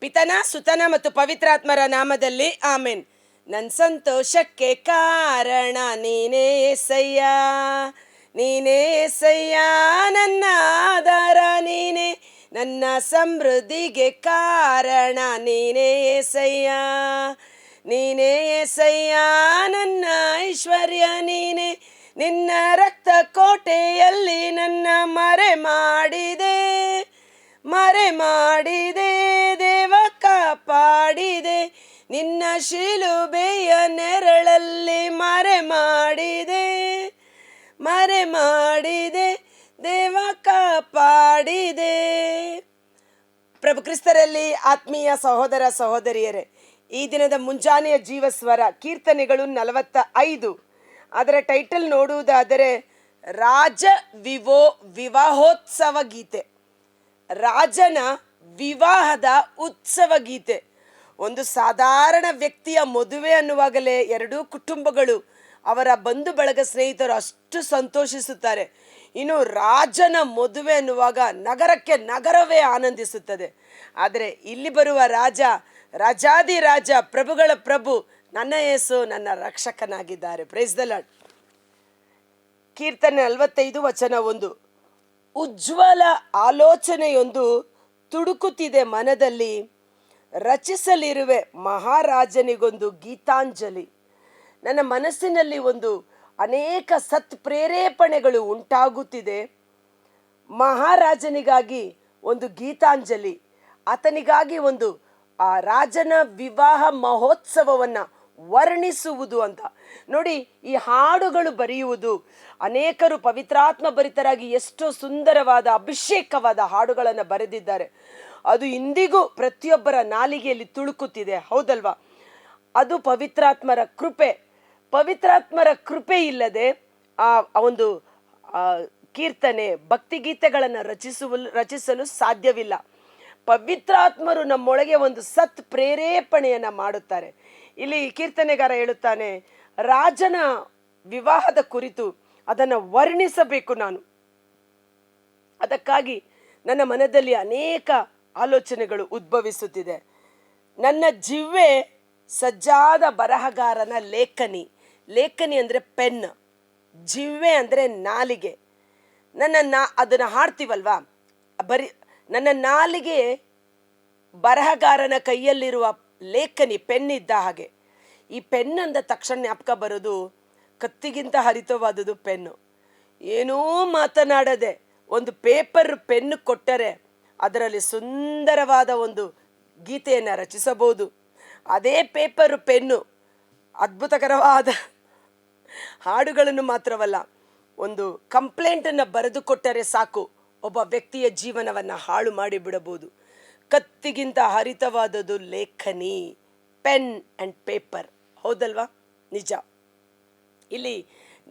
ಪಿತನ ಸುತನ ಮತ್ತು ಪವಿತ್ರಾತ್ಮರ ನಾಮದಲ್ಲಿ ಆಮೆನ್. ನನ್ನ ಸಂತೋಷಕ್ಕೆ ಕಾರಣ ನೀನೇ యేసయ్య, ನೀನೇ యేసయ్య, ನನ್ನ ಆಧಾರ ನೀನೇ, ನನ್ನ ಸಮೃದ್ಧಿಗೆ ಕಾರಣ ನೀನೇ యేసయ్య, ನೀನೇ యేసయ్య, ನನ್ನ ಐಶ್ವರ್ಯ ನೀನೇ, ನಿನ್ನ ರಕ್ತ ಕೋಟೆಯಲ್ಲಿ ನನ್ನ ಮರೆ ಮಾಡಿದೆ ದೇವ ಕಾಪಾಡಿದೆ, ನಿನ್ನ ಶಿಲುಬೆಯ ನೆರಳಲ್ಲಿ ಮರೆ ಮಾಡಿದೆ ದೇವ ಕಾಪಾಡಿದೆ. ಪ್ರಭು ಕ್ರಿಸ್ತರಲ್ಲಿ ಆತ್ಮೀಯ ಸಹೋದರ ಸಹೋದರಿಯರೇ, ಈ ದಿನದ ಮುಂಜಾನೆಯ ಜೀವಸ್ವರ ಕೀರ್ತನೆಗಳು 45. ಅದರ ಟೈಟಲ್ ನೋಡುವುದಾದರೆ ರಾಜ ವಿವಾಹೋತ್ಸವ ಗೀತೆ, ರಾಜನ ವಿವಾಹದ ಉತ್ಸವ ಗೀತೆ. ಒಂದು ಸಾಧಾರಣ ವ್ಯಕ್ತಿಯ ಮದುವೆ ಅನ್ನುವಾಗಲೇ ಎರಡೂ ಕುಟುಂಬಗಳು, ಅವರ ಬಂಧು ಬಳಗ, ಸ್ನೇಹಿತರು ಅಷ್ಟು ಸಂತೋಷಿಸುತ್ತಾರೆ. ಇನ್ನು ರಾಜನ ಮದುವೆ ಅನ್ನುವಾಗ ನಗರಕ್ಕೆ ನಗರವೇ ಆನಂದಿಸುತ್ತದೆ. ಆದರೆ ಇಲ್ಲಿ ಬರುವ ರಾಜ, ರಾಜಾದಿ ರಾಜ, ಪ್ರಭುಗಳ ಪ್ರಭು, ನನ್ನ ಯೇಸು ನನ್ನ ರಕ್ಷಕನಾಗಿದ್ದಾರೆ. Price the lord. ಕೀರ್ತನೆ 45 ವಚನ 1. ಉಜ್ವಲ ಆಲೋಚನೆಯೊಂದು ತುಡುಕುತ್ತಿದೆ ಮನದಲ್ಲಿ, ರಚಿಸಲಿರುವೆ ಮಹಾರಾಜನಿಗೊಂದು ಗೀತಾಂಜಲಿ. ನನ್ನ ಮನಸ್ಸಿನಲ್ಲಿ ಅನೇಕ ಪ್ರೇರೇಪಣೆಗಳು ಉಂಟಾಗುತ್ತಿದೆ. ಮಹಾರಾಜನಿಗಾಗಿ ಒಂದು ಗೀತಾಂಜಲಿ, ಆತನಿಗಾಗಿ ಆ ರಾಜನ ವಿವಾಹ ಮಹೋತ್ಸವವನ್ನು ವರ್ಣಿಸುವುದು ಅಂತ ನೋಡಿ. ಈ ಹಾಡುಗಳು ಬರೆಯುವುದು, ಅನೇಕರು ಪವಿತ್ರಾತ್ಮ ಭರಿತರಾಗಿ ಎಷ್ಟೋ ಸುಂದರವಾದ ಅಭಿಷೇಕವಾದ ಹಾಡುಗಳನ್ನು ಬರೆದಿದ್ದಾರೆ. ಅದು ಇಂದಿಗೂ ಪ್ರತಿಯೊಬ್ಬರ ನಾಲಿಗೆಯಲ್ಲಿ ತುಳುಕುತ್ತಿದೆ, ಹೌದಲ್ವಾ? ಅದು ಪವಿತ್ರಾತ್ಮರ ಕೃಪೆ. ಪವಿತ್ರಾತ್ಮರ ಕೃಪೆ ಇಲ್ಲದೆ ಆ ಒಂದು ಕೀರ್ತನೆ, ಭಕ್ತಿಗೀತೆಗಳನ್ನು ರಚಿಸಲು ಸಾಧ್ಯವಿಲ್ಲ. ಪವಿತ್ರಾತ್ಮರು ನಮ್ಮೊಳಗೆ ಪ್ರೇರೇಪಣೆಯನ್ನು ಮಾಡುತ್ತಾರೆ. ಇಲ್ಲಿ ಕೀರ್ತನೆಗಾರ ಹೇಳುತ್ತಾನೆ, ರಾಜನ ವಿವಾಹದ ಕುರಿತು ಅದನ್ನು ವರ್ಣಿಸಬೇಕು ನಾನು. ಅದಕ್ಕಾಗಿ ನನ್ನ ಮನದಲ್ಲಿ ಅನೇಕ ಆಲೋಚನೆಗಳು ಉದ್ಭವಿಸುತ್ತಿದೆ. ನನ್ನ ಜಿವ್ವೆ ಸಜ್ಜಾದ ಬರಹಗಾರನ ಲೇಖನಿ ಅಂದರೆ ಪೆನ್, ಜಿವ್ವೆ ಅಂದರೆ ನಾಲಿಗೆ. ಅದನ್ನು ಹಾಡ್ತೀವಲ್ವಾ, ನನ್ನ ನಾಲಿಗೆ ಬರಹಗಾರನ ಕೈಯಲ್ಲಿರುವ ಲೇಖನಿ, ಪೆನ್ ಇದ್ದ ಹಾಗೆ. ಈ ಪೆನ್ ಅಂದ ತಕ್ಷಣ ಜ್ಞಾಪಕ ಬರೋದು, ಕತ್ತಿಗಿಂತ ಹರಿತವಾದುದು ಪೆನ್ನು. ಏನೂ ಮಾತನಾಡದೆ ಒಂದು ಪೆನ್ನು ಕೊಟ್ಟರೆ ಅದರಲ್ಲಿ ಸುಂದರವಾದ ಗೀತೆಯನ್ನು ರಚಿಸಬಹುದು. ಅದೇ ಪೆನ್ನು ಅದ್ಭುತಕರವಾದ ಹಾಡುಗಳನ್ನು ಮಾತ್ರವಲ್ಲ, ಕಂಪ್ಲೇಂಟನ್ನು ಬರೆದು ಕೊಟ್ಟರೆ ಸಾಕು, ಒಬ್ಬ ವ್ಯಕ್ತಿಯ ಜೀವನವನ್ನು ಹಾಳು ಮಾಡಿಬಿಡಬಹುದು. ಕತ್ತಿಗಿಂತ ಹರಿತವಾದದ್ದು ಲೇಖನಿ, ಪೆನ್ ಆ್ಯಂಡ್ ಪೇಪರ್, ಹೌದಲ್ವಾ? ನಿಜ. ಇಲ್ಲಿ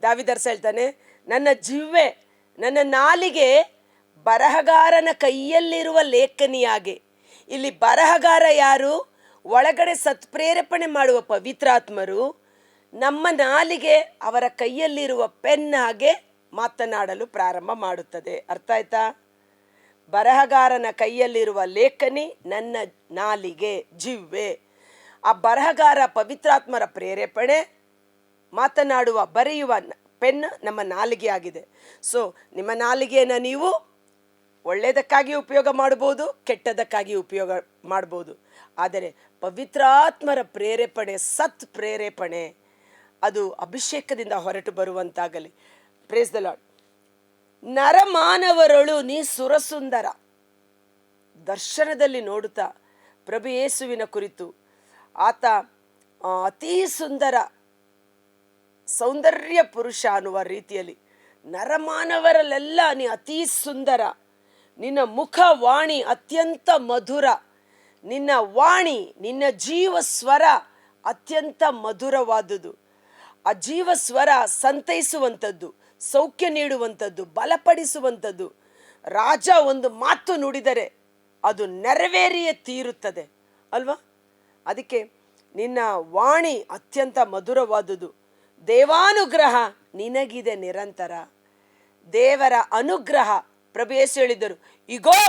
ದಾವಿದರ್ಸ ಹೇಳ್ತಾನೆ, ನನ್ನ ಜಿವ್ವೆ, ನನ್ನ ನಾಲಿಗೆ ಬರಹಗಾರನ ಕೈಯಲ್ಲಿರುವ ಲೇಖನಿಯಾಗೆ. ಇಲ್ಲಿ ಬರಹಗಾರ ಯಾರು? ಒಳಗಡೆ ಸತ್ಪ್ರೇರೇಪಣೆ ಮಾಡುವ ಪವಿತ್ರಾತ್ಮರು. ನಮ್ಮ ನಾಲಿಗೆ ಅವರ ಕೈಯಲ್ಲಿರುವ ಪೆನ್ ಹಾಗೆ ಮಾತನಾಡಲು ಪ್ರಾರಂಭ ಮಾಡುತ್ತದೆ. ಅರ್ಥ ಆಯ್ತಾ? ಬರಹಗಾರನ ಕೈಯಲ್ಲಿರುವ ಲೇಖನಿ ನನ್ನ ನಾಲಿಗೆ, ಜಿವ್ವೆ. ಆ ಬರಹಗಾರ ಪವಿತ್ರಾತ್ಮರ ಪ್ರೇರೇಪಣೆ, ಮಾತನಾಡುವ ಬರೆಯುವ ಪೆನ್ ನಮ್ಮ ನಾಲಿಗೆ ಆಗಿದೆ. ಸೊ ನಿಮ್ಮ ನಾಲಿಗೆಯನ್ನು ನೀವು ಒಳ್ಳೆಯದಕ್ಕಾಗಿ ಉಪಯೋಗ ಮಾಡ್ಬೋದು, ಕೆಟ್ಟದಕ್ಕಾಗಿ ಉಪಯೋಗ ಮಾಡ್ಬೋದು. ಆದರೆ ಪವಿತ್ರಾತ್ಮರ ಪ್ರೇರೇಪಣೆ, ಪ್ರೇರೇಪಣೆ, ಅದು ಅಭಿಷೇಕದಿಂದ ಹೊರಟು ಬರುವಂತಾಗಲಿ. Praise the Lord. ನರಮಾನವರಳು ನೀ ಸುರಸುಂದರ. ದರ್ಶನದಲ್ಲಿ ನೋಡುತ್ತಾ ಪ್ರಭು ಯೇಸುವಿನ ಕುರಿತು, ಆತ ಅತೀ ಸುಂದರ ಸೌಂದರ್ಯ ಪುರುಷ ಅನ್ನುವ ರೀತಿಯಲ್ಲಿ, ನರಮಾನವರಲ್ಲೆಲ್ಲ ನೀ ಅತೀ ಸುಂದರ, ನಿನ್ನ ಮುಖವಾಣಿ ಅತ್ಯಂತ ಮಧುರ, ನಿನ್ನ ವಾಣಿ, ನಿನ್ನ ಜೀವ ಸ್ವರ ಅತ್ಯಂತ ಮಧುರವಾದುದು. ಆ ಜೀವ ಸ್ವರ ಸಂತೈಸುವಂಥದ್ದು, ಸೌಖ್ಯ ನೀಡುವಂಥದ್ದು, ಬಲಪಡಿಸುವಂಥದ್ದು. ರಾಜ ಒಂದು ಮಾತು ನುಡಿದರೆ ಅದು ನೆರವೇರಿಯೇ ತೀರುತ್ತದೆ ಅಲ್ವಾ? ಅದಕ್ಕೆ ನಿನ್ನ ವಾಣಿ ಅತ್ಯಂತ ಮಧುರವಾದುದು. ದೇವಾನುಗ್ರಹ ನಿನಗಿದೆ ನಿರಂತರ. ದೇವರ ಅನುಗ್ರಹ, ಪ್ರಭು ಯೇಸು ಹೇಳಿದರು, ಇಗೋ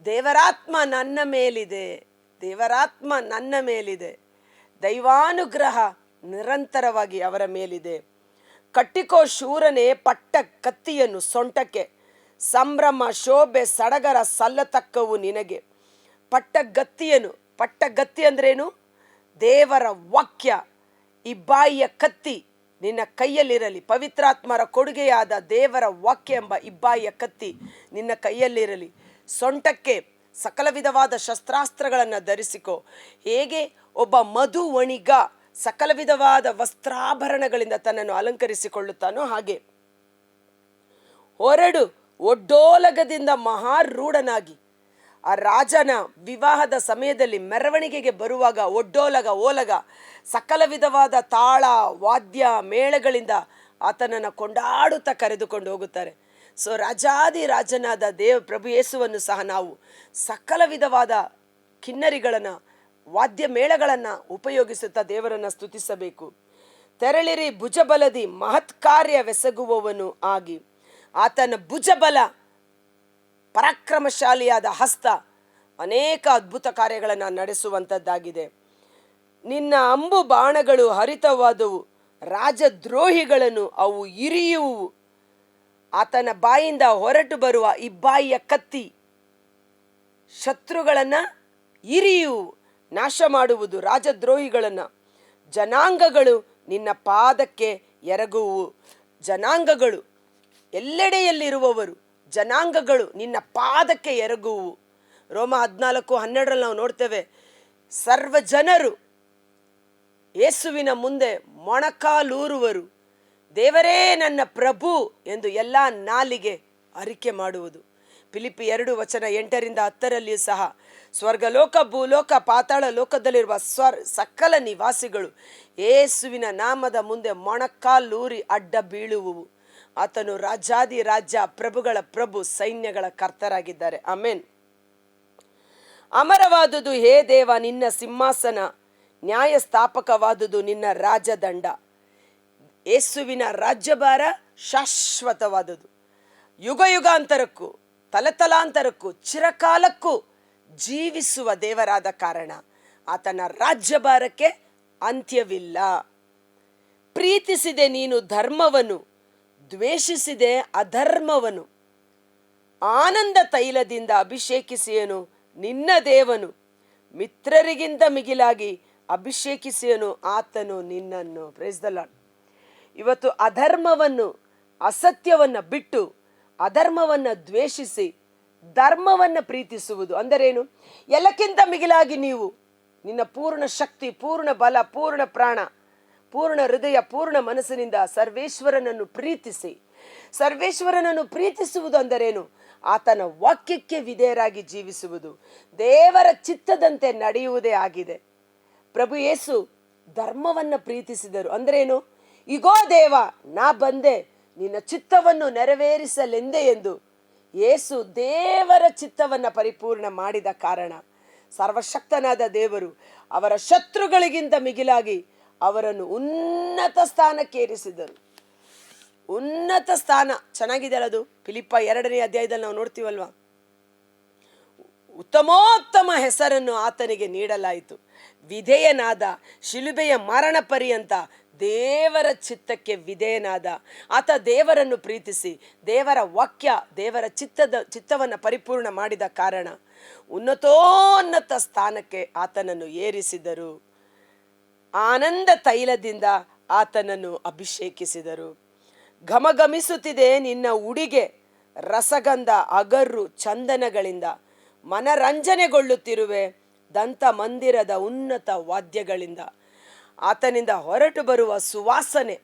ದೇವರಾತ್ಮ ನನ್ನ ಮೇಲಿದೆ, ದೇವರಾತ್ಮ ನನ್ನ ಮೇಲಿದೆ, ದೈವಾನುಗ್ರಹ ನಿರಂತರವಾಗಿ ಅವರ ಮೇಲಿದೆ. ಕಟ್ಟಿಕೋ ಶೂರನೇ ಪಟ್ಟ ಕತ್ತಿಯನ್ನು ಸೊಂಟಕ್ಕೆ, ಸಂಭ್ರಮ ಶೋಭೆ ಸಡಗರ ಸಲ್ಲತಕ್ಕವು ನಿನಗೆ. ಪಟ್ಟಗತ್ತಿ ಅಂದ್ರೇನು? ದೇವರ ವಾಕ್ಯ, ಇಬ್ಬಾಯಿಯ ಕತ್ತಿ ನಿನ್ನ ಕೈಯಲ್ಲಿರಲಿ. ಪವಿತ್ರಾತ್ಮರ ಕೊಡುಗೆಯಾದ ದೇವರ ವಾಕ್ಯ ಎಂಬ ಇಬ್ಬಾಯಿಯ ಕತ್ತಿ ನಿನ್ನ ಕೈಯಲ್ಲಿರಲಿ. ಸೊಂಟಕ್ಕೆ ಸಕಲ ವಿಧವಾದ ಶಸ್ತ್ರಾಸ್ತ್ರಗಳನ್ನು ಧರಿಸಿಕೋ. ಹೇಗೆ ಒಬ್ಬ ಮಧುವಣಿಗ ಸಕಲ ವಿಧವಾದ ವಸ್ತ್ರಾಭರಣಗಳಿಂದ ತನ್ನನ್ನು ಅಲಂಕರಿಸಿಕೊಳ್ಳುತ್ತಾನೋ ಹಾಗೆ ಹೊರಡು, ಒಡ್ಡೋಲಗದಿಂದ ಮಹಾರೂಢನಾಗಿ. ಆ ರಾಜನ ವಿವಾಹದ ಸಮಯದಲ್ಲಿ ಮೆರವಣಿಗೆಗೆ ಬರುವಾಗ ಓಲಗ ಸಕಲ ವಿಧವಾದ ತಾಳ ವಾದ್ಯ ಮೇಳಗಳಿಂದ ಆತನನ್ನು ಕೊಂಡಾಡುತ್ತಾ ಕರೆದುಕೊಂಡು ಹೋಗುತ್ತಾರೆ. ಸೊ ರಾಜಾದಿ ರಾಜನಾದ ಪ್ರಭು ಯೇಸುವನ್ನು ಸಹ ನಾವು ಸಕಲ ವಿಧವಾದ ಕಿನ್ನರಿಗಳನ್ನು, ವಾದ್ಯ ಮೇಳಗಳನ್ನು ಉಪಯೋಗಿಸುತ್ತಾ ದೇವರನ್ನು ಸ್ತುತಿಸಬೇಕು. ತೆರಳಿರಿ ಭುಜಬಲದಿ ಮಹತ್ಕಾರ್ಯವೆಸಗುವವನು ಆಗಿ. ಆತನ ಭುಜಬಲ, ಪರಾಕ್ರಮಶಾಲಿಯಾದ ಹಸ್ತ ಅನೇಕ ಅದ್ಭುತ ಕಾರ್ಯಗಳನ್ನು ನಡೆಸುವಂಥದ್ದಾಗಿದೆ. ನಿನ್ನ ಅಂಬು ಬಾಣಗಳು ಹರಿತವಾದವು, ರಾಜದ್ರೋಹಿಗಳನ್ನು ಅವು ಇರಿಯುವು. ಆತನ ಬಾಯಿಂದ ಹೊರಟು ಬರುವ ಇಬ್ಬಾಯಿಯ ಕತ್ತಿ ಶತ್ರುಗಳನ್ನು ಇರಿಯುವು, ನಾಶ ಮಾಡುವುದು ರಾಜದ್ರೋಹಿಗಳನ್ನು. ಜನಾಂಗಗಳು ನಿನ್ನ ಪಾದಕ್ಕೆ ಎರಗುವು. ಜನಾಂಗಗಳು, ಎಲ್ಲೆಡೆಯಲ್ಲಿರುವವರು ಜನಾಂಗಗಳು ನಿನ್ನ ಪಾದಕ್ಕೆ ಎರಗುವು. ರೋಮ 14:12 ನಾವು ನೋಡ್ತೇವೆ, ಸರ್ವ ಜನರು ಯೇಸುವಿನ ಮುಂದೆ ಮೊಣಕಾಲೂರುವರು. ದೇವರೇ ನನ್ನ ಪ್ರಭು ಎಂದು ಎಲ್ಲ ನಾಲಿಗೆ ಅರಿಕೆ ಮಾಡುವುದು. ಫಿಲಿಪ್ಪಿ 2:8-10 ಸಹ ಸ್ವರ್ಗಲೋಕ, ಭೂಲೋಕ, ಪಾತಾಳ ಲೋಕದಲ್ಲಿರುವ ಸಕಲ ನಿವಾಸಿಗಳು ಯೇಸುವಿನ ನಾಮದ ಮುಂದೆ ಮೊಣಕಾಲೂರಿ ಅಡ್ಡ ಬೀಳುವುವು. ಆತನು ರಾಜಾದಿ ರಾಜ, ಪ್ರಭುಗಳ ಪ್ರಭು, ಸೈನ್ಯಗಳ ಕರ್ತರಾಗಿದ್ದಾರೆ. ಆಮೆನ್. ಅಮರವಾದುದು ಹೇ ದೇವ ನಿನ್ನ ಸಿಂಹಾಸನ, ನ್ಯಾಯಸ್ಥಾಪಕವಾದುದು ನಿನ್ನ ರಾಜದಂಡ. ಯೇಸುವಿನ ರಾಜ್ಯಭಾರ ಶಾಶ್ವತವಾದುದು, ಯುಗ ಯುಗಾಂತರಕ್ಕೂ ತಲತಲಾಂತರಕ್ಕೂ ಚಿರಕಾಲಕ್ಕೂ ಜೀವಿಸುವ ದೇವರಾದ ಕಾರಣ ಆತನ ರಾಜ್ಯಭಾರಕ್ಕೆ ಅಂತ್ಯವಿಲ್ಲ. ಪ್ರೀತಿಸಿದೆ ನೀನು ಧರ್ಮವನ್ನು, ದ್ವೇಷಿಸಿದೆ ಅಧರ್ಮವನ್ನು. ಆನಂದ ತೈಲದಿಂದ ಅಭಿಷೇಕಿಸಿಯನು ನಿನ್ನ ದೇವನು, ಮಿತ್ರರಿಗಿಂತ ಮಿಗಿಲಾಗಿ ಅಭಿಷೇಕಿಸಿಯನು ಆತನು ನಿನ್ನನ್ನು. Price the lord. ಇವತ್ತು ಅಧರ್ಮವನ್ನು, ಅಸತ್ಯವನ್ನು ಬಿಟ್ಟು ಅಧರ್ಮವನ್ನು ದ್ವೇಷಿಸಿ ಧರ್ಮವನ್ನು ಪ್ರೀತಿಸುವುದು ಅಂದರೇನು? ಎಲ್ಲಕ್ಕಿಂತ ಮಿಗಿಲಾಗಿ ನೀವು ನಿನ್ನ ಪೂರ್ಣ ಶಕ್ತಿ, ಪೂರ್ಣ ಬಲ, ಪೂರ್ಣ ಪ್ರಾಣ, ಪೂರ್ಣ ಹೃದಯ, ಪೂರ್ಣ ಮನಸ್ಸಿನಿಂದ ಸರ್ವೇಶ್ವರನನ್ನು ಪ್ರೀತಿಸಿ. ಸರ್ವೇಶ್ವರನನ್ನು ಪ್ರೀತಿಸುವುದು ಅಂದರೇನು? ಆತನ ವಾಕ್ಯಕ್ಕೆ ವಿಧೇಯರಾಗಿ ಜೀವಿಸುವುದು, ದೇವರ ಚಿತ್ತದಂತೆ ನಡೆಯುವುದೇ ಆಗಿದೆ. ಪ್ರಭು ಯೇಸು ಧರ್ಮವನ್ನು ಪ್ರೀತಿಸಿದರು. ಅಂದ್ರೇನು? ಇಗೋ ದೇವ, ನಾ ಬಂದೆ ನಿನ್ನ ಚಿತ್ತವನ್ನು ನೆರವೇರಿಸಲೆಂದೆ ಎಂದು ಯೇಸು ದೇವರ ಚಿತ್ತವನ್ನು ಪರಿಪೂರ್ಣ ಮಾಡಿದ ಕಾರಣ ಸರ್ವಶಕ್ತನಾದ ದೇವರು ಅವರ ಶತ್ರುಗಳಿಗಿಂತ ಮಿಗಿಲಾಗಿ ಅವರನ್ನು ಉನ್ನತ ಸ್ಥಾನಕ್ಕೇರಿಸಿದರು. ಉನ್ನತ ಸ್ಥಾನ ಚೆನ್ನಾಗಿದೆ ಅದು. ಫಿಲಿಪ್ಪ 2:2 ನಾವು ನೋಡ್ತೀವಲ್ವಾ, ಉತ್ತಮೋತ್ತಮ ಹೆಸರನ್ನು ಆತನಿಗೆ ನೀಡಲಾಯಿತು. ವಿಧೇಯನಾದ, ಶಿಲುಬೆಯ ಮರಣ ಪರ್ಯಂತ ದೇವರ ಚಿತ್ತಕ್ಕೆ ವಿಧೇಯನಾದ ಆತ ದೇವರನ್ನು ಪ್ರೀತಿಸಿ ದೇವರ ವಾಕ್ಯ, ದೇವರ ಚಿತ್ತವನ್ನು ಪರಿಪೂರ್ಣ ಮಾಡಿದ ಕಾರಣ ಉನ್ನತೋನ್ನತ ಸ್ಥಾನಕ್ಕೆ ಆತನನ್ನು ಏರಿಸಿದರು. ಆನಂದ ತೈಲದಿಂದ ಆತನನ್ನು ಅಭಿಷೇಕಿಸಿದರು. ಘಮಘಮಿಸುತ್ತಿದೆ ನಿನ್ನ ಉಡಿಗೆ, ರಸಗಂಧ ಅಗರು ಚಂದನಗಳಿಂದ ಮನರಂಜನೆಗೊಳ್ಳುತ್ತಿರುವೆ ದಂತ ಮಂದಿರದ ಉನ್ನತ ವಾದ್ಯಗಳಿಂದ. ಆತನಿಂದ ಹೊರಟು ಬರುವ ಸುವಾಸನೆ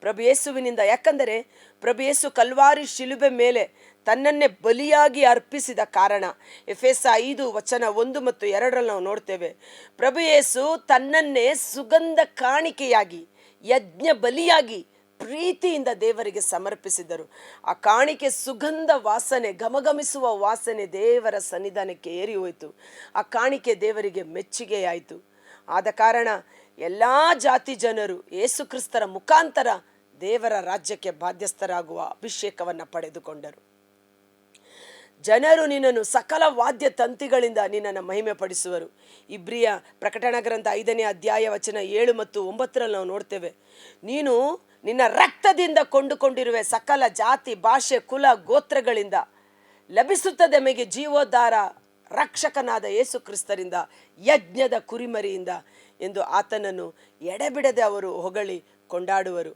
ಪ್ರಭು ಯೇಸುವಿನಿಂದ. ಯಾಕಂದರೆ ಪ್ರಭು ಯೇಸು ಕಲ್ವಾರಿ ಶಿಲುಬೆ ಮೇಲೆ ತನ್ನನ್ನೇ ಬಲಿಯಾಗಿ ಅರ್ಪಿಸಿದ ಕಾರಣ ಎಫೆಸ 5:1 ಮತ್ತು 2 ನಾವು ನೋಡ್ತೇವೆ. ಪ್ರಭು ಯೇಸು ತನ್ನನ್ನೇ ಸುಗಂಧ ಕಾಣಿಕೆಯಾಗಿ, ಯಜ್ಞ ಬಲಿಯಾಗಿ ಪ್ರೀತಿಯಿಂದ ದೇವರಿಗೆ ಸಮರ್ಪಿಸಿದರು. ಆ ಕಾಣಿಕೆ ಸುಗಂಧ ವಾಸನೆ, ಘಮಘಮಿಸುವ ವಾಸನೆ ದೇವರ ಸನ್ನಿಧಾನಕ್ಕೆ ಏರಿ ಹೋಯಿತು. ಆ ಕಾಣಿಕೆ ದೇವರಿಗೆ ಮೆಚ್ಚುಗೆಯಾಯಿತು. ಆದ ಕಾರಣ ಎಲ್ಲ ಜಾತಿ ಜನರು ಯೇಸು ಕ್ರಿಸ್ತರ ಮುಖಾಂತರ ದೇವರ ರಾಜ್ಯಕ್ಕೆ ಬಾಧ್ಯಸ್ಥರಾಗುವ ಅಭಿಷೇಕವನ್ನು ಪಡೆದುಕೊಂಡರು. ಜನರು ನಿನ್ನನ್ನು ಸಕಲ ವಾದ್ಯ ತಂತಿಗಳಿಂದ ನಿನ್ನನ್ನು ಮಹಿಮೆ ಪಡಿಸುವರು. ಇಬ್ರಿಯ ಪ್ರಕಟಣಾ ಗ್ರಂಥ 5ನೇ ಅಧ್ಯಾಯ ವಚನ 7 ಮತ್ತು 9ರಲ್ಲಿ ನಾವು ನೋಡ್ತೇವೆ, ನೀನು ನಿನ್ನ ರಕ್ತದಿಂದ ಕೊಂಡುಕೊಂಡಿರುವೆ, ಸಕಲ ಜಾತಿ ಭಾಷೆ ಕುಲ ಗೋತ್ರಗಳಿಂದ ಲಭಿಸುತ್ತದೆ ನಮಗೆ ಜೀವೋದ್ಧಾರ ರಕ್ಷಕನಾದ ಯೇಸು ಕ್ರಿಸ್ತರಿಂದ, ಯಜ್ಞದ ಕುರಿಮರಿಯಿಂದ ಎಂದು ಆತನನ್ನು ಎಡೆಬಿಡದೆ ಅವರು ಹೊಗಳಿ ಕೊಂಡಾಡುವರು.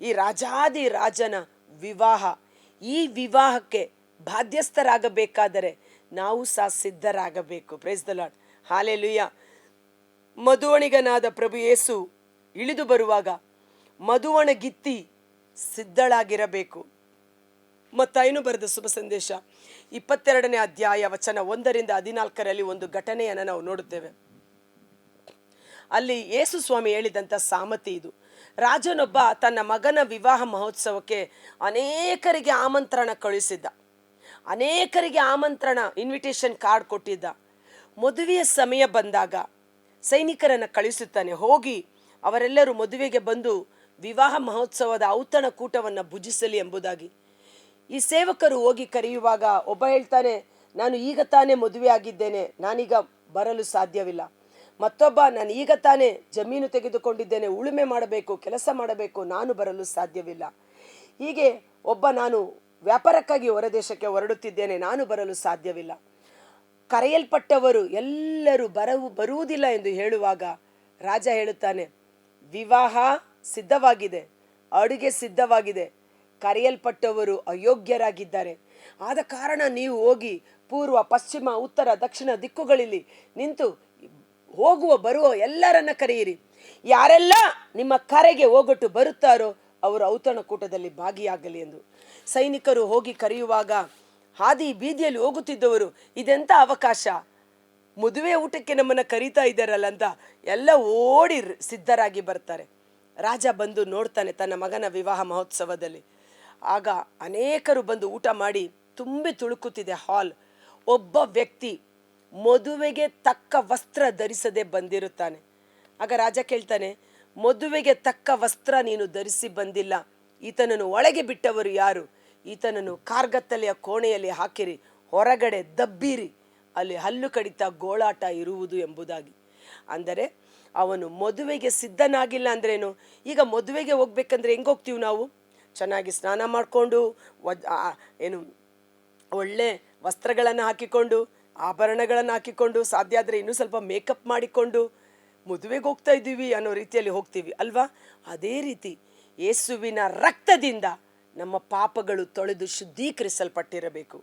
ಈ ರಾಜಾದಿ ರಾಜನ ವಿವಾಹ, ಈ ವಿವಾಹಕ್ಕೆ ಬಾಧ್ಯಸ್ಥರಾಗಬೇಕಾದರೆ ನಾವು ಸಹ ಸಿದ್ಧರಾಗಬೇಕು. Praise the Lord, hallelujah. ಮಧುವಣಿಗನಾದ ಪ್ರಭು ಯೇಸು ಇಳಿದು ಬರುವಾಗ ಮಧುವಣಗಿತ್ತಿ ಸಿದ್ಧಳಾಗಿರಬೇಕು. ಮತ್ತಾಯನು ಬರೆದ ಶುಭ ಸಂದೇಶ 22ನೇ ಅಧ್ಯಾಯ ವಚನ 1ರಿಂದ 14ರಲ್ಲಿ ಒಂದು ಘಟನೆಯನ್ನು ನಾವು ನೋಡುತ್ತೇವೆ. ಅಲ್ಲಿ ಯೇಸು ಸ್ವಾಮಿ ಹೇಳಿದಂಥ ಸಾಮತಿ ಇದು. ರಾಜನೊಬ್ಬ ತನ್ನ ಮಗನ ವಿವಾಹ ಮಹೋತ್ಸವಕ್ಕೆ ಅನೇಕರಿಗೆ ಆಮಂತ್ರಣ ಕಳುಹಿಸಿದ್ದ, ಅನೇಕರಿಗೆ ಆಮಂತ್ರಣ ಇನ್ವಿಟೇಷನ್ ಕಾರ್ಡ್ ಕೊಟ್ಟಿದ್ದ. ಮದುವೆಯ ಸಮಯ ಬಂದಾಗ ಸೈನಿಕರನ್ನು ಕಳಿಸುತ್ತಾನೆ, ಹೋಗಿ ಅವರೆಲ್ಲರೂ ಮದುವೆಗೆ ಬಂದು ವಿವಾಹ ಮಹೋತ್ಸವದ ಔತಣ ಕೂಟವನ್ನು ಭುಜಿಸಲಿ ಎಂಬುದಾಗಿ. ಈ ಸೇವಕರು ಹೋಗಿ ಕರೆಯುವಾಗ ಒಬ್ಬ ಹೇಳ್ತಾನೆ, ನಾನು ಈಗ ತಾನೇ ಮದುವೆ ಆಗಿದ್ದೇನೆ, ನಾನೀಗ ಬರಲು ಸಾಧ್ಯವಿಲ್ಲ. ಮತ್ತೊಬ್ಬ, ನಾನು ಈಗ ತಾನೇ ಜಮೀನು ತೆಗೆದುಕೊಂಡಿದ್ದೇನೆ, ಉಳುಮೆ ಮಾಡಬೇಕು, ಕೆಲಸ ಮಾಡಬೇಕು, ನಾನು ಬರಲು ಸಾಧ್ಯವಿಲ್ಲ. ಹೀಗೆ ಒಬ್ಬ, ನಾನು ವ್ಯಾಪಾರಕ್ಕಾಗಿ ಹೊರದೇಶಕ್ಕೆ ಹೊರಡುತ್ತಿದ್ದೇನೆ, ನಾನು ಬರಲು ಸಾಧ್ಯವಿಲ್ಲ. ಕರೆಯಲ್ಪಟ್ಟವರು ಎಲ್ಲರೂ ಬರುವುದಿಲ್ಲ ಎಂದು ಹೇಳುವಾಗ ರಾಜ ಹೇಳುತ್ತಾನೆ, ವಿವಾಹ ಸಿದ್ಧವಾಗಿದೆ, ಅಡುಗೆ ಸಿದ್ಧವಾಗಿದೆ, ಕರೆಯಲ್ಪಟ್ಟವರು ಅಯೋಗ್ಯರಾಗಿದ್ದಾರೆ. ಆದ ಕಾರಣ ನೀವು ಹೋಗಿ ಪೂರ್ವ ಪಶ್ಚಿಮ ಉತ್ತರ ದಕ್ಷಿಣ ದಿಕ್ಕುಗಳಲ್ಲಿ ನಿಂತು ಹೋಗುವ ಬರುವ ಎಲ್ಲರನ್ನ ಕರೆಯಿರಿ. ಯಾರೆಲ್ಲ ನಿಮ್ಮ ಕರೆಗೆ ಹೋಗೊಟ್ಟು ಬರುತ್ತಾರೋ ಅವರು ಔತಣ ಕೂಟದಲ್ಲಿ ಭಾಗಿಯಾಗಲಿ ಎಂದು. ಸೈನಿಕರು ಹೋಗಿ ಕರೆಯುವಾಗ ಹಾದಿ ಬೀದಿಯಲ್ಲಿ ಹೋಗುತ್ತಿದ್ದವರು, ಇದೆಂಥ ಅವಕಾಶ, ಮದುವೆ ಊಟಕ್ಕೆ ನಮ್ಮನ್ನು ಕರೀತಾ ಇದ್ದಾರಲ್ಲ ಅಂತ ಎಲ್ಲ ಓಡಿ ಸಿದ್ಧರಾಗಿ ಬರ್ತಾರೆ. ರಾಜ ಬಂದು ನೋಡ್ತಾನೆ ತನ್ನ ಮಗನ ವಿವಾಹ ಮಹೋತ್ಸವದಲ್ಲಿ. ಆಗ ಅನೇಕರು ಬಂದು ಊಟ ಮಾಡಿ ತುಂಬಿ ತುಳುಕುತ್ತಿದೆ ಹಾಲ್. ಒಬ್ಬ ವ್ಯಕ್ತಿ ಮದುವೆಗೆ ತಕ್ಕ ವಸ್ತ್ರ ಧರಿಸದೆ ಬಂದಿರುತ್ತಾನೆ. ಆಗ ರಾಜ ಕೇಳ್ತಾನೆ, ಮದುವೆಗೆ ತಕ್ಕ ವಸ್ತ್ರ ನೀನು ಧರಿಸಿ ಬಂದಿಲ್ಲ, ಈತನನ್ನು ಒಳಗೆ ಬಿಟ್ಟವರು ಯಾರು? ಈತನನ್ನು ಕಾರ್ಗತ್ತಲೆಯ ಕೋಣೆಯಲ್ಲಿ ಹಾಕಿರಿ, ಹೊರಗಡೆ ದಬ್ಬಿರಿ, ಅಲ್ಲಿ ಹಲ್ಲು ಕಡಿತ ಗೋಳಾಟ ಇರುವುದು ಎಂಬುದಾಗಿ. ಅಂದರೆ ಅವನು ಮದುವೆಗೆ ಸಿದ್ಧನಾಗಿಲ್ಲ ಅಂದ್ರೇನು? ಈಗ ಮದುವೆಗೆ ಹೋಗ್ಬೇಕಂದ್ರೆ ಹೆಂಗೆ ಹೋಗ್ತೀವಿ ನಾವು? ಚೆನ್ನಾಗಿ ಸ್ನಾನ ಮಾಡಿಕೊಂಡು, ಏನು ಒಳ್ಳೆ ವಸ್ತ್ರಗಳನ್ನು ಹಾಕಿಕೊಂಡು, ಆಭರಣಗಳನ್ನು ಹಾಕಿಕೊಂಡು, ಸಾಧ್ಯ ಆದರೆ ಇನ್ನೂ ಸ್ವಲ್ಪ ಮೇಕಪ್ ಮಾಡಿಕೊಂಡು ಮದುವೆಗೆ ಹೋಗ್ತಾ ಇದ್ದೀವಿ ಅನ್ನೋ ರೀತಿಯಲ್ಲಿ ಹೋಗ್ತೀವಿ ಅಲ್ವಾ? ಅದೇ ರೀತಿ ಯೇಸುವಿನ ರಕ್ತದಿಂದ ನಮ್ಮ ಪಾಪಗಳು ತೊಳೆದು ಶುದ್ಧೀಕರಿಸಲ್ಪಟ್ಟಿರಬೇಕು.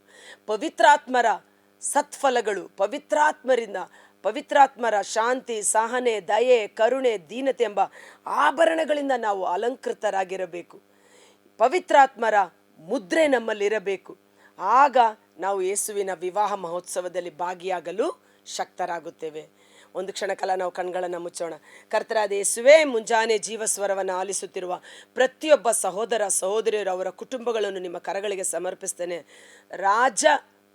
ಪವಿತ್ರಾತ್ಮರ ಸತ್ಫಲಗಳು, ಪವಿತ್ರಾತ್ಮರ ಶಾಂತಿ, ಸಹನೆ, ದಯೆ, ಕರುಣೆ, ದೀನತೆ ಎಂಬ ಆಭರಣಗಳಿಂದ ನಾವು ಅಲಂಕೃತರಾಗಿರಬೇಕು. ಪವಿತ್ರಾತ್ಮರ ಮುದ್ರೆ ನಮ್ಮಲ್ಲಿರಬೇಕು. ಆಗ ನಾವು ಯೇಸುವಿನ ವಿವಾಹ ಮಹೋತ್ಸವದಲ್ಲಿ ಭಾಗಿಯಾಗಲು ಶಕ್ತರಾಗುತ್ತೇವೆ. ಒಂದು ಕ್ಷಣ ಕಾಲ ನಾವು ಕಣ್ಗಳನ್ನು ಮುಚ್ಚೋಣ. ಕರ್ತರಾದ ಯೇಸುವೇ, ಮುಂಜಾನೆ ಜೀವಸ್ವರವನ್ನು ಆಲಿಸುತ್ತಿರುವ ಪ್ರತಿಯೊಬ್ಬ ಸಹೋದರ ಸಹೋದರಿಯರು, ಅವರ ಕುಟುಂಬಗಳನ್ನು ನಿಮ್ಮ ಕರಗಳಿಗೆ ಸಮರ್ಪಿಸ್ತೇನೆ. ರಾಜ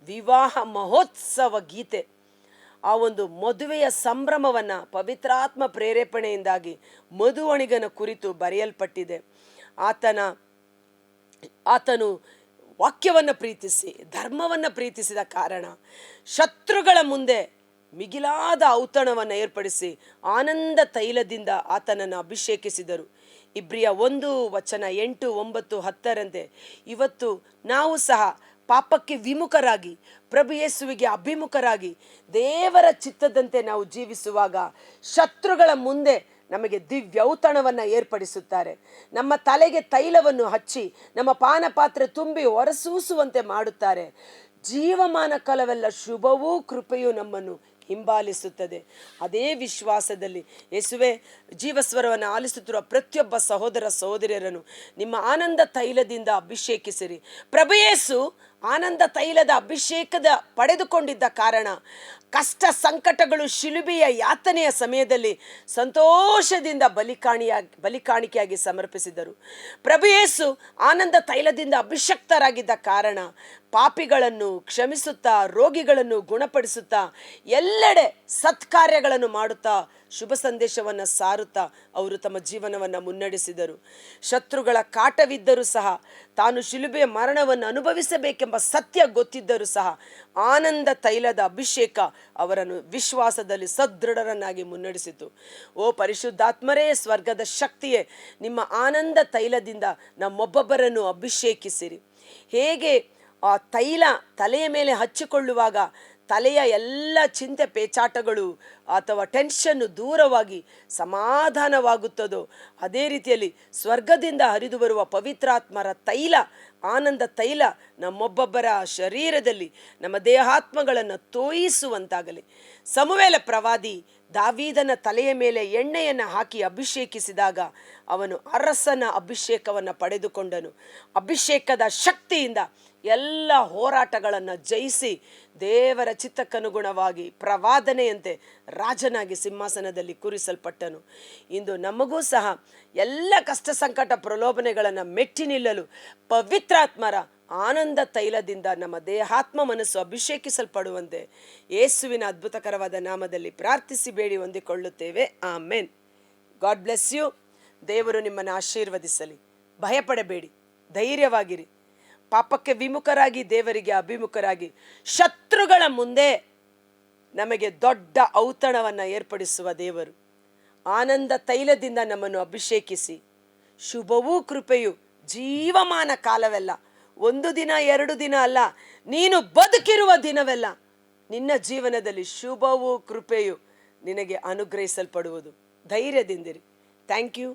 ವಿವಾಹ ಮಹೋತ್ಸವ ಗೀತೆ, ಆ ಒಂದು ಮದುವೆಯ ಸಂಭ್ರಮವನ್ನು ಪವಿತ್ರಾತ್ಮ ಪ್ರೇರೇಪಣೆಯಿಂದಾಗಿ ಮಧುವಣಿಗನ ಕುರಿತು ಬರೆಯಲ್ಪಟ್ಟಿದೆ. ಆತನು ವಾಕ್ಯವನ್ನು ಪ್ರೀತಿಸಿ ಧರ್ಮವನ್ನು ಪ್ರೀತಿಸಿದ ಕಾರಣ ಶತ್ರುಗಳ ಮುಂದೆ ಮಿಗಿಲಾದ ಔತಣವನ್ನು ಏರ್ಪಡಿಸಿ ಆನಂದ ತೈಲದಿಂದ ಆತನನ್ನು ಅಭಿಷೇಕಿಸಿದರು. ಇಬ್ರಿಯ 1 ವಚನ 8, 9, 10ರಂತೆ ಇವತ್ತು ನಾವು ಸಹ ಪಾಪಕ್ಕೆ ವಿಮುಖರಾಗಿ ಪ್ರಭು ಯೇಸುವಿಗೆ ಅಭಿಮುಖರಾಗಿ ದೇವರ ಚಿತ್ತದಂತೆ ನಾವು ಜೀವಿಸುವಾಗ ಶತ್ರುಗಳ ಮುಂದೆ ನಮಗೆ ದಿವ್ಯೌತಣವನ್ನು ಏರ್ಪಡಿಸುತ್ತಾರೆ. ನಮ್ಮ ತಲೆಗೆ ತೈಲವನ್ನು ಹಚ್ಚಿ ನಮ್ಮ ಪಾನಪಾತ್ರೆ ತುಂಬಿ ಹೊರಸೂಸುವಂತೆ ಮಾಡುತ್ತಾರೆ. ಜೀವಮಾನ ಕಾಲವೆಲ್ಲ ಶುಭವೂ ಕೃಪೆಯೂ ನಮ್ಮನ್ನು ಹಿಂಬಾಲಿಸುತ್ತದೆ. ಅದೇ ವಿಶ್ವಾಸದಲ್ಲಿ ಯೇಸುವೆ, ಜೀವಸ್ವರವನ್ನು ಆಲಿಸುತ್ತಿರುವ ಪ್ರತಿಯೊಬ್ಬ ಸಹೋದರ ಸಹೋದರಿಯರನ್ನು ನಿಮ್ಮ ಆನಂದ ತೈಲದಿಂದ ಅಭಿಷೇಕಿಸಿರಿ. ಪ್ರಭು ಯೇಸು ಆನಂದ ತೈಲದ ಅಭಿಷೇಕದ ಪಡೆದುಕೊಂಡಿದ್ದ ಕಾರಣ ಕಷ್ಟ ಸಂಕಟಗಳು ಶಿಲುಬೆಯ ಯಾತನೆಯ ಸಮಯದಲ್ಲಿ ಸಂತೋಷದಿಂದ ಬಲಿಕಾಣಿಕೆಯಾಗಿ ಸಮರ್ಪಿಸಿದರು. ಪ್ರಭು ಯೇಸು ಆನಂದ ತೈಲದಿಂದ ಅಭಿಷಕ್ತರಾಗಿದ್ದ ಕಾರಣ ಪಾಪಿಗಳನ್ನು ಕ್ಷಮಿಸುತ್ತಾ, ರೋಗಿಗಳನ್ನು ಗುಣಪಡಿಸುತ್ತಾ ಎಲ್ಲೆಡೆ ಸತ್ಕಾರ್ಯಗಳನ್ನು ಮಾಡುತ್ತಾ ಶುಭ ಸಂದೇಶವನ್ನು ಸಾರುತ್ತಾ ಅವರು ತಮ್ಮ ಜೀವನವನ್ನು ಮುನ್ನಡೆಸಿದರು. ಶತ್ರುಗಳ ಕಾಟವಿದ್ದರೂ ಸಹ, ತಾನು ಶಿಲುಬೆಯ ಮರಣವನ್ನು ಅನುಭವಿಸಬೇಕೆಂಬ ಸತ್ಯ ಗೊತ್ತಿದ್ದರೂ ಸಹ, ಆನಂದ ತೈಲದ ಅಭಿಷೇಕ ಅವರನ್ನು ವಿಶ್ವಾಸದಲ್ಲಿ ಸದೃಢರನ್ನಾಗಿ ಮುನ್ನಡೆಸಿತು. ಓ ಪರಿಶುದ್ಧಾತ್ಮರೇ, ಸ್ವರ್ಗದ ಶಕ್ತಿಯೇ, ನಿಮ್ಮ ಆನಂದ ತೈಲದಿಂದ ನಮ್ಮೊಬ್ಬೊಬ್ಬರನ್ನು ಅಭಿಷೇಕಿಸಿರಿ. ಹೇಗೆ ಆ ತೈಲ ತಲೆಯ ಮೇಲೆ ಹಚ್ಚಿಕೊಳ್ಳುವಾಗ ತಲೆಯ ಎಲ್ಲ ಚಿಂತೆ ಪೇಚಾಟಗಳು ಅಥವಾ ಟೆನ್ಷನ್ನು ದೂರವಾಗಿ ಸಮಾಧಾನವಾಗುತ್ತದೋ, ಅದೇ ರೀತಿಯಲ್ಲಿ ಸ್ವರ್ಗದಿಂದ ಹರಿದು ಬರುವ ಪವಿತ್ರಾತ್ಮರ ತೈಲ, ಆನಂದ ತೈಲ ನಮ್ಮೊಬ್ಬೊಬ್ಬರ ಶರೀರದಲ್ಲಿ ನಮ್ಮ ದೇಹಾತ್ಮಗಳನ್ನು ತೋಯಿಸುವಂತಾಗಲಿ. ಸಮುವೇಲ ಪ್ರವಾದಿ ದಾವೀದನ ತಲೆಯ ಮೇಲೆ ಎಣ್ಣೆಯನ್ನು ಹಾಕಿ ಅಭಿಷೇಕಿಸಿದಾಗ ಅವನು ಅರಸನ ಅಭಿಷೇಕವನ್ನು ಪಡೆದುಕೊಂಡನು. ಅಭಿಷೇಕದ ಶಕ್ತಿಯಿಂದ ಎಲ್ಲ ಹೋರಾಟಗಳನ್ನು ಜಯಿಸಿ ದೇವರ ಚಿತ್ತಕ್ಕನುಗುಣವಾಗಿ ಪ್ರವಾದನೆಯಂತೆ ರಾಜನಾಗಿ ಸಿಂಹಾಸನದಲ್ಲಿ ಕೂರಿಸಲ್ಪಟ್ಟನು. ಇಂದು ನಮಗೂ ಸಹ ಎಲ್ಲ ಕಷ್ಟ ಸಂಕಟ ಪ್ರಲೋಭನೆಗಳನ್ನು ಮೆಟ್ಟಿ ನಿಲ್ಲಲು ಪವಿತ್ರಾತ್ಮರ ಆನಂದ ತೈಲದಿಂದ ನಮ್ಮ ದೇಹಾತ್ಮ ಮನಸ್ಸು ಅಭಿಷೇಕಿಸಲ್ಪಡುವಂತೆ ಯೇಸುವಿನ ಅದ್ಭುತಕರವಾದ ನಾಮದಲ್ಲಿ ಪ್ರಾರ್ಥಿಸಿ ಬೇಡಿ ಹೊಂದಿಕೊಳ್ಳುತ್ತೇವೆ. ಆಮೆನ್. God bless you. ದೇವರು ನಿಮ್ಮನ್ನು ಆಶೀರ್ವದಿಸಲಿ. ಭಯಪಡಬೇಡಿ, ಧೈರ್ಯವಾಗಿರಿ. ಪಾಪಕ್ಕೆ ವಿಮುಖರಾಗಿ ದೇವರಿಗೆ ಅಭಿಮುಖರಾಗಿ ಶತ್ರುಗಳ ಮುಂದೆ ನಮಗೆ ದೊಡ್ಡ ಔತಣವನ್ನು ಏರ್ಪಡಿಸುವ ದೇವರು ಆನಂದ ತೈಲದಿಂದ ನಮ್ಮನ್ನು ಅಭಿಷೇಕಿಸಿ ಶುಭವೂ ಕೃಪೆಯು ಜೀವಮಾನ ಕಾಲವೆಲ್ಲ, ಒಂದು ದಿನ 2 ದಿನ ಅಲ್ಲ, ನೀನು ಬದುಕಿರುವ ದಿನವೆಲ್ಲ ನಿನ್ನ ಜೀವನದಲ್ಲಿ ಶುಭವೂ ಕೃಪೆಯು ನಿನಗೆ ಅನುಗ್ರಹಿಸಲ್ಪಡುವುದು. ಧೈರ್ಯದಿಂದಿರಿ. Thank you.